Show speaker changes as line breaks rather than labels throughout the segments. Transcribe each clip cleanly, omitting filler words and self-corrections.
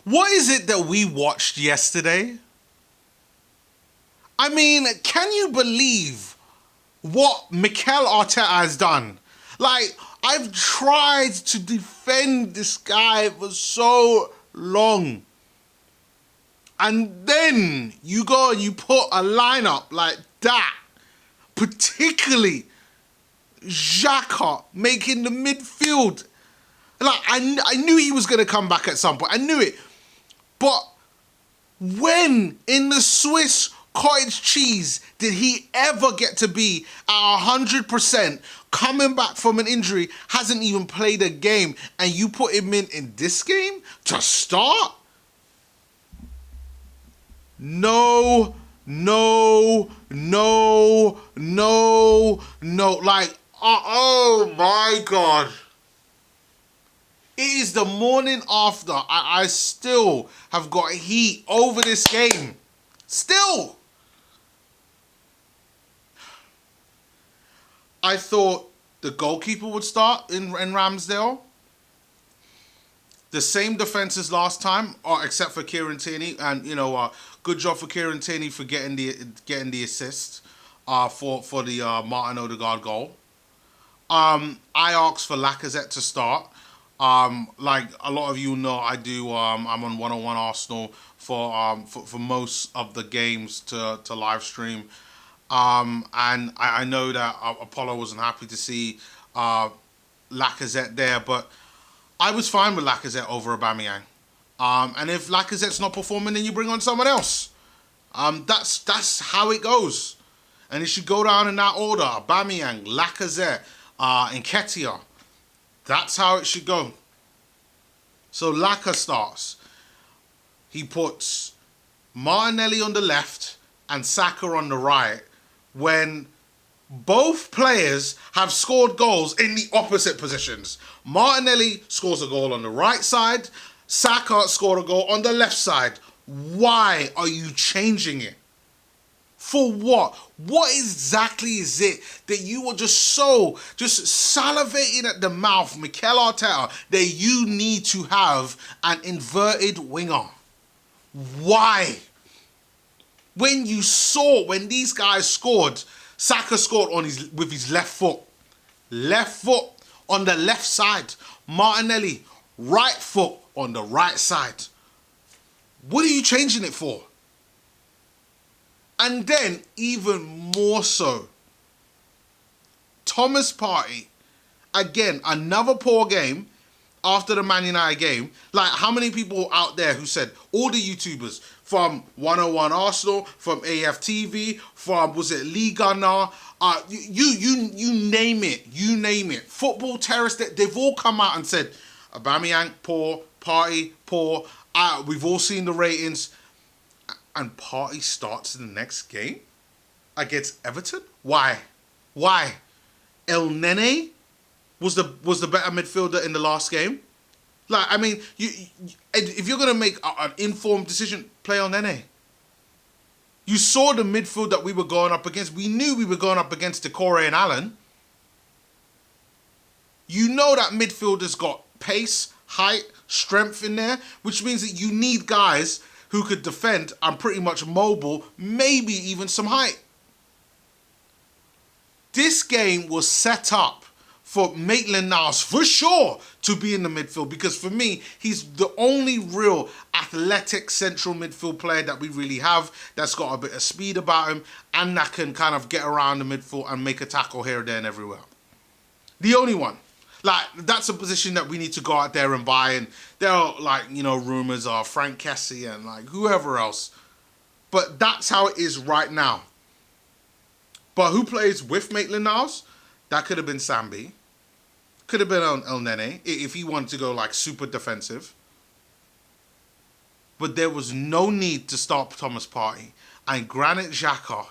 What is it that we watched yesterday? I mean, can you believe what Mikel Arteta has done? Like, I've tried to defend this guy for so long. And then you go and you put a lineup like that, particularly Xhaka making the midfield. Like, I knew he was going to come back at some point. I knew it. But when in the Swiss cottage cheese did he ever get to be at 100%, coming back from an injury, hasn't even played a game, and you put him in this game to start? No. Like, oh my God. It is the morning after. I still have got heat over this game. Still. I thought the goalkeeper would start in Ramsdale. The same defense as last time, except for Kieran Tierney. And, good job for Kieran Tierney for getting the assist for the Martin Odegaard goal. I asked for Lacazette to start. Like a lot of you know, I do. I'm on 101 Arsenal for most of the games to live stream. And I know that Apollo wasn't happy to see Lacazette there, but I was fine with Lacazette over Aubameyang. And if Lacazette's not performing, then you bring on someone else. That's how it goes. And it should go down in that order. Aubameyang, Lacazette, Nketiah. That's how it should go. So Laka starts. He puts Martinelli on the left and Saka on the right when both players have scored goals in the opposite positions. Martinelli scores a goal on the right side. Saka scored a goal on the left side. Why are you changing it? For what? What exactly is it that you are just salivating at the mouth, Mikel Arteta, that you need to have an inverted winger? Why? When these guys scored, Saka scored with his left foot. Left foot on the left side. Martinelli, right foot on the right side. What are you changing it for? And then, even more so, Thomas Partey, again, another poor game after the Man United game. Like, how many people out there who said, all the YouTubers, from 101 Arsenal, from AFTV, from, was it Liga Now, you name it. Football terrorists, they've all come out and said, Aubameyang, poor, Partey, poor, we've all seen the ratings. And Partey starts the next game against Everton? Why? El Nene was the better midfielder in the last game. Like, I mean, if you're gonna make an informed decision, play El Nene. You saw the midfield that we were going up against. We knew we were going up against Decore and Allen. You know that midfielder's got pace, height, strength in there, which means that you need guys who could defend and pretty much mobile, maybe even some height. This game was set up for Maitland-Niles, for sure, to be in the midfield, because for me, he's the only real athletic central midfield player that we really have that's got a bit of speed about him and that can kind of get around the midfield and make a tackle here, there, and everywhere. The only one. Like, that's a position that we need to go out there and buy. And there are, rumors of Frank Kessie and, whoever else. But that's how it is right now. But who plays with Maitland-Niles? That could have been Sambi. Could have been El Nene, if he wanted to go, super defensive. But there was no need to start Thomas Partey. And Granit Xhaka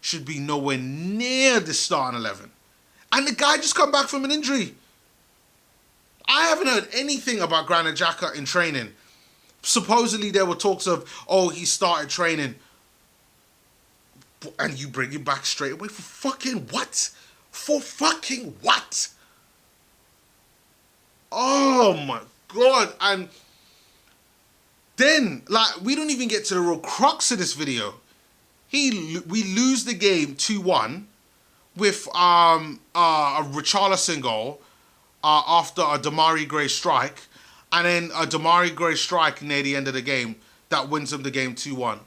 should be nowhere near the starting 11. And the guy just come back from an injury. I haven't heard anything about Granit Xhaka in training. Supposedly there were talks of, he started training. And you bring him back straight away for fucking what? For fucking what? Oh my God. And Then, like, we don't even get to the real crux of this video. We lose the game 2-1 with a Richarilson goal after a Demarai Gray strike, and then a Demarai Gray strike near the end of the game that wins them the game 2-1.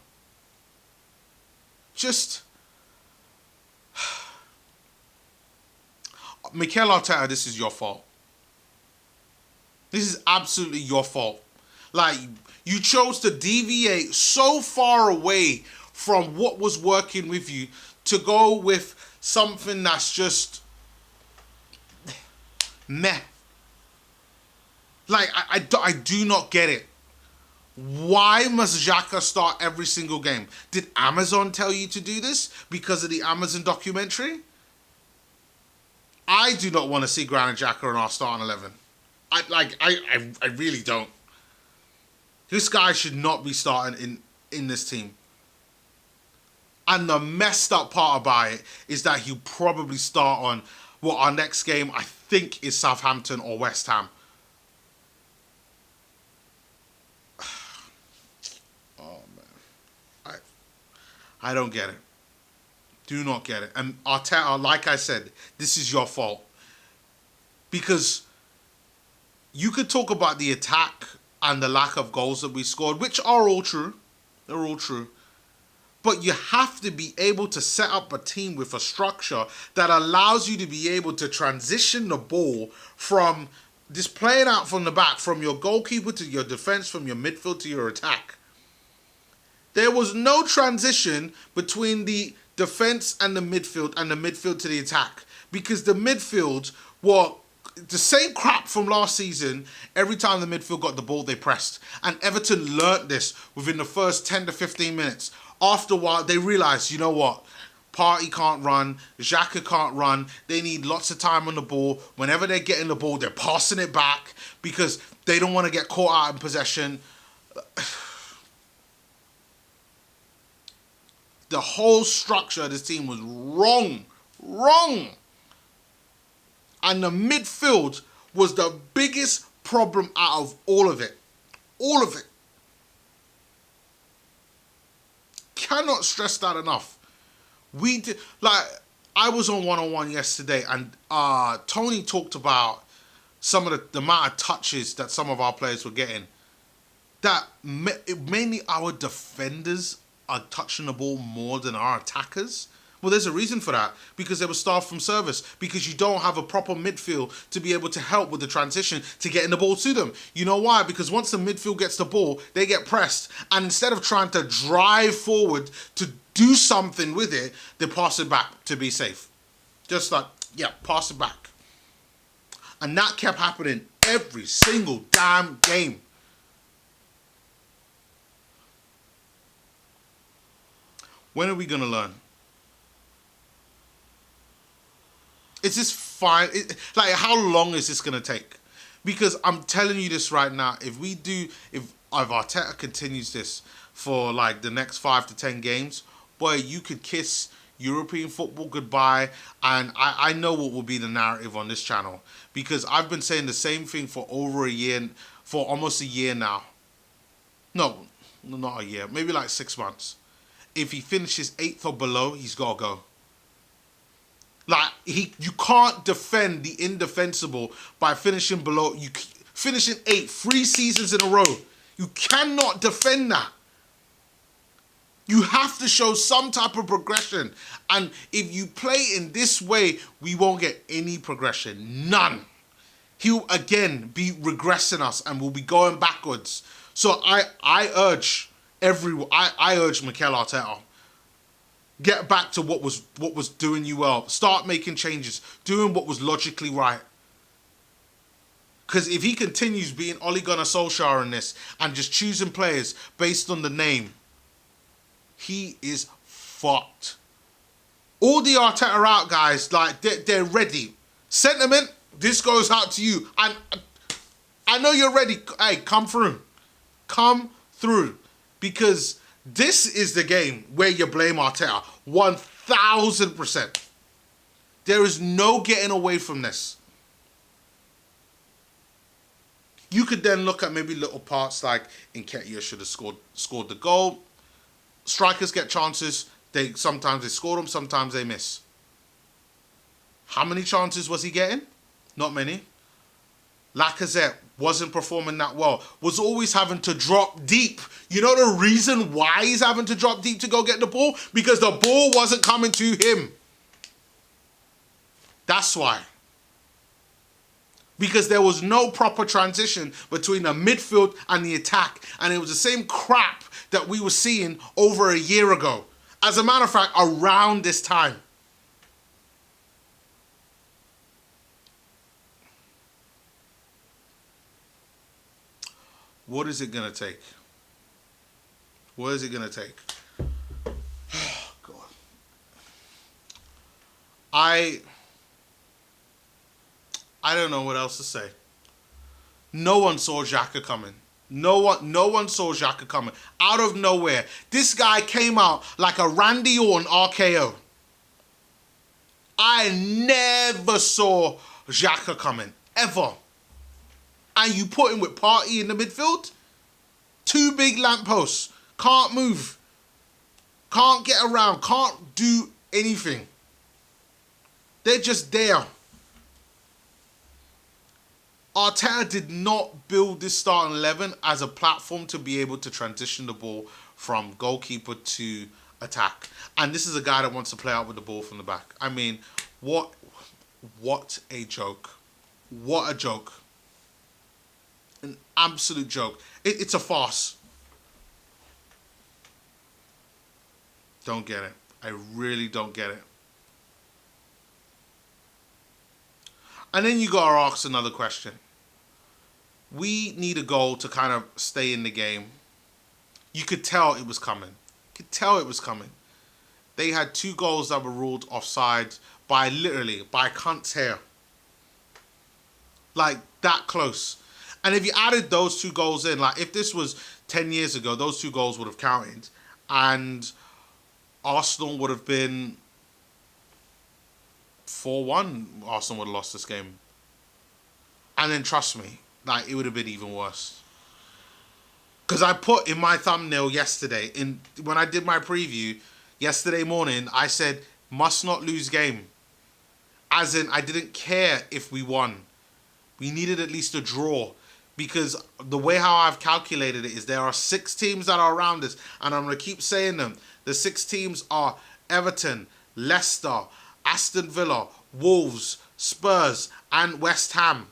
Just... Mikel Arteta, this is your fault. This is absolutely your fault. Like, you chose to deviate so far away from what was working with you to go with something that's just meh. Like, I do not get it. Why must Xhaka start every single game? Did Amazon tell you to do this because of the Amazon documentary? I do not want to see Granit Xhaka in our starting 11. I really don't. This guy should not be starting in this team. And the messed up part about it is that he'll probably start on our next game, I think, is Southampton or West Ham. Oh, man. I don't get it. Do not get it. And Arteta, like I said, this is your fault. Because you could talk about the attack and the lack of goals that we scored, which are all true. They're all true. But you have to be able to set up a team with a structure that allows you to be able to transition the ball from just playing out from the back, from your goalkeeper to your defense, from your midfield to your attack. There was no transition between the defense and the midfield to the attack, because the midfield were the same crap from last season. Every time the midfield got the ball, they pressed. And Everton learnt this within the first 10 to 15 minutes. After a while, they realised, you know what? Partey can't run. Xhaka can't run. They need lots of time on the ball. Whenever they're getting the ball, they're passing it back because they don't want to get caught out in possession. The whole structure of this team was wrong. Wrong. And the midfield was the biggest problem out of all of it. All of it. Cannot stress that enough. We did, like, I was on one-on-one yesterday, and Tony talked about some of the amount of touches that some of our players were getting. That mainly our defenders are touching the ball more than our attackers. Well, there's a reason for that, because they were staffed from service, because you don't have a proper midfield to be able to help with the transition to getting the ball to them. You know why? Because once the midfield gets the ball, they get pressed, and instead of trying to drive forward to do something with it, they pass it back to be safe. Just like, yeah, pass it back. And that kept happening every single damn game. When are we going to learn? Is this fine? Like, how long is this going to take? Because I'm telling you this right now, if Arteta continues this for like the next 5 to 10 games, boy, you could kiss European football goodbye. And I know what will be the narrative on this channel, because I've been saying the same thing for over a year, for almost a year now. No, not a year, maybe like 6 months. If he finishes 8th or below, he's got to go. Like, you can't defend the indefensible by finishing below. Finishing 8th 3 seasons in a row. You cannot defend that. You have to show some type of progression. And if you play in this way, we won't get any progression. None. He'll again be regressing us, and we'll be going backwards. So I urge Mikel Arteta, get back to what was doing you well. Start making changes. Doing what was logically right. Because if he continues being Ole Gunnar Solskjaer in this and just choosing players based on the name, he is fucked. All the Arteta out guys, like, they're ready. Sentiment, this goes out to you. And I know you're ready. Hey, come through. Come through. Because this is the game where you blame Arteta. 1000%. There is no getting away from this. You could then look at maybe little parts like Nketiah should have scored the goal. Strikers get chances. Sometimes they score them, sometimes they miss. How many chances was he getting? Not many. Lacazette wasn't performing that well. Was always having to drop deep. You know the reason why he's having to drop deep to go get the ball? Because the ball wasn't coming to him. That's why. Because there was no proper transition between the midfield and the attack. And it was the same crap that we were seeing over a year ago. As a matter of fact, around this time. What is it going to take? What is it going to take? Oh, God. I don't know what else to say. No one saw Xhaka coming. No one saw Xhaka coming. Out of nowhere. This guy came out like a Randy Orton RKO. I never saw Xhaka coming. Ever. And you put him with Partey in the midfield? Two big lampposts. Can't move. Can't get around. Can't do anything. They're just there. Arteta did not build this starting 11 as a platform to be able to transition the ball from goalkeeper to attack. And this is a guy that wants to play out with the ball from the back. I mean, what a joke. What a joke. An absolute joke. It's a farce. Don't get it. I really don't get it. And then you got to ask another question. We need a goal to kind of stay in the game. You could tell it was coming. You could tell it was coming. They had 2 goals that were ruled offside by cunt's hair. Like, that close. And if you added those 2 goals in, like, if this was 10 years ago, those 2 goals would have counted. And Arsenal would have been 4-1. Arsenal would have lost this game. And then, trust me, like, it would have been even worse. Because I put in my thumbnail yesterday, when I did my preview, yesterday morning, I said, must not lose game. As in, I didn't care if we won. We needed at least a draw. Because the way how I've calculated it is there are 6 teams that are around us. And I'm going to keep saying them. The 6 teams are Everton, Leicester, Aston Villa, Wolves, Spurs, and West Ham.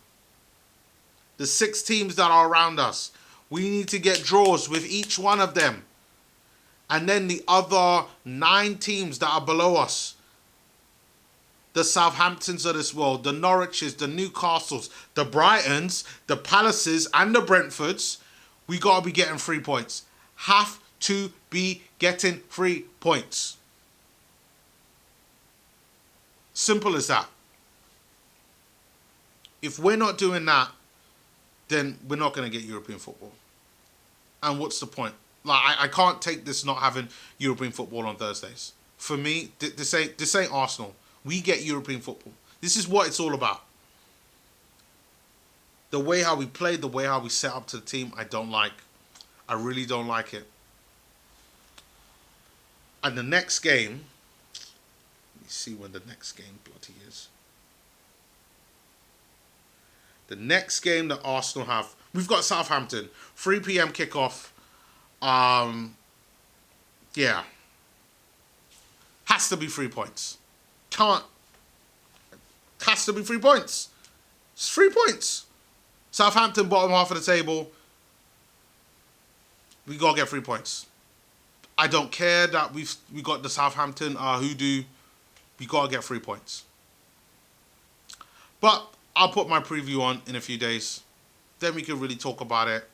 The 6 teams that are around us. We need to get draws with each one of them. And then the other 9 teams that are below us. The Southamptons of this world, the Norwiches, the Newcastles, the Brightons, the Palaces, and the Brentfords. We got to be getting 3 points. Have to be getting 3 points. Simple as that. If we're not doing that, then we're not going to get European football. And what's the point? Like, I can't take this not having European football on Thursdays. For me, this ain't Arsenal. We get European football. This is what it's all about. The way how we play, the way how we set up to the team, I don't like. I really don't like it. And the next game, let me see when the next game bloody is. The next game that Arsenal have, we've got Southampton, 3 p.m. kickoff. Yeah. Has to be 3 points. Has to be 3 points. It's 3 points. Southampton, bottom half of the table. We got to get 3 points. I don't care that we got the Southampton hoodoo. We got to get 3 points. But I'll put my preview on in a few days. Then we can really talk about it.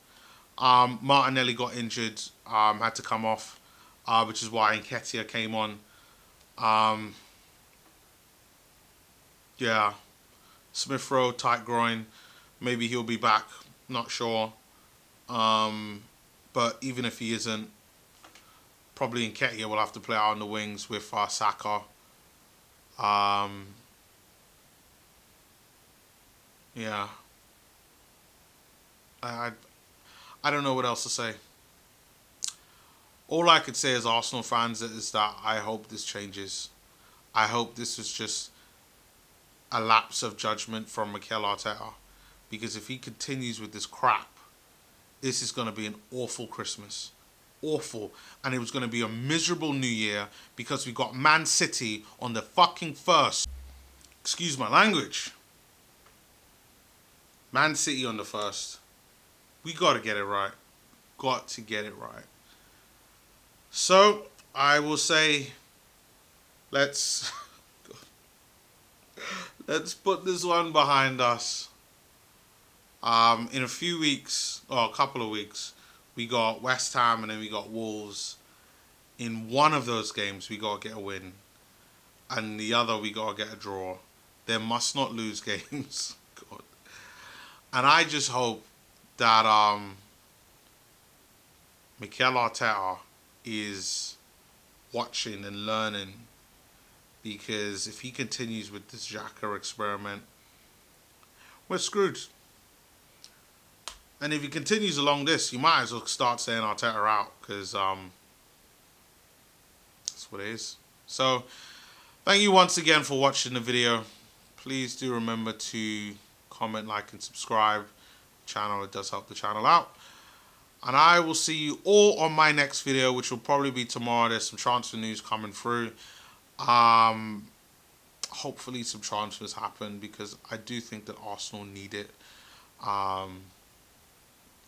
Martinelli got injured. Had to come off. Which is why Nketiah came on. Yeah. Smith Rowe, tight groin. Maybe he'll be back. Not sure. But even if he isn't, probably Nketiah will have to play out on the wings with Xhaka. Yeah. I don't know what else to say. All I could say as Arsenal fans is that I hope this changes. I hope this is just a lapse of judgment from Mikel Arteta. Because if he continues with this crap, this is going to be an awful Christmas. Awful. And it was going to be a miserable New Year because we got Man City on the fucking first. Excuse my language. Man City on the first. We got to get it right. Got to get it right. So, I will say, let's put this one behind us. In a few weeks, or a couple of weeks, we got West Ham and then we got Wolves. In one of those games, we got to get a win. And the other, we got to get a draw. They must not lose games. God. And I just hope that Mikel Arteta is watching and learning. Because if he continues with this Xhaka experiment, we're screwed. And if he continues along this, you might as well start saying Arteta out, because that's what it is. So, thank you once again for watching the video. Please do remember to comment, like, and subscribe. Channel, it does help the channel out. And I will see you all on my next video, which will probably be tomorrow. There's some transfer news coming through. Hopefully some transfers happen, because I do think that Arsenal need it.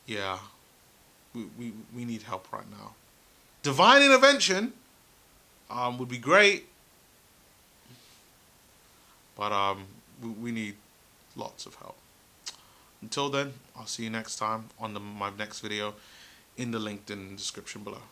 Yeah, we need help right now. Divine intervention would be great, but we need lots of help. Until then, I'll see you next time on my next video in the link in the description below.